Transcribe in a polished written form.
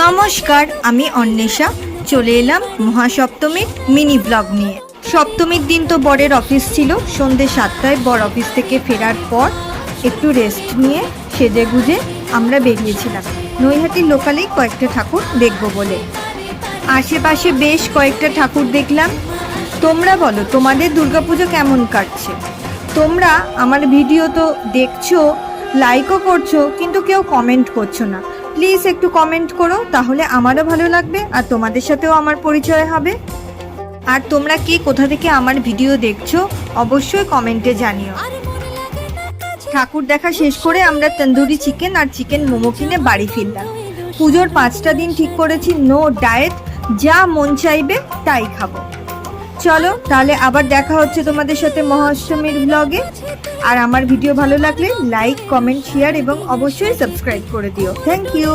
নমস্কার, আমি অন্বেষা চলে এলাম মহাসপ্তমীর মিনি ব্লগ নিয়ে। সপ্তমীর দিন তো বরের অফিস ছিল। সন্ধ্যে 7টায় বর অফিস থেকে ফেরার পর একটু রেস্ট নিয়ে সেজে গুজে আমরা বেরিয়েছিলাম নৈহাটির লোকালেই কয়েকটা ঠাকুর দেখব বলে। আশেপাশে বেশ কয়েকটা ঠাকুর দেখলাম। তোমরা বলো, তোমাদের দুর্গাপুজো কেমন কাটছে? তোমরা আমার ভিডিও তো দেখছো, লাইকও করছো, কিন্তু কেউ কমেন্ট করছো না। প্লিজ একটু কমেন্ট করো, তাহলে আমারও ভালো লাগবে আর তোমাদের সাথেও আমার পরিচয় হবে। আর তোমরা কে কোথা থেকে আমার ভিডিও দেখছো অবশ্যই কমেন্টে জানিও। ঠাকুর দেখা শেষ করে আমরা তন্দুরি চিকেন আর চিকেন মোমো কিনে বাড়ি ফিরলাম। পুজোর 5টা দিন ঠিক করেছি নো ডায়েট, যা মন চাইবে তাই খাবো। চলো তাহলে আবার দেখা হচ্ছে তোমাদের সাথে মহাষ্টমীর ব্লগে। আর আমার ভিডিও ভালো লাগলে লাইক, কমেন্ট, শেয়ার এবং অবশ্যই সাবস্ক্রাইব করে দিও। Thank you.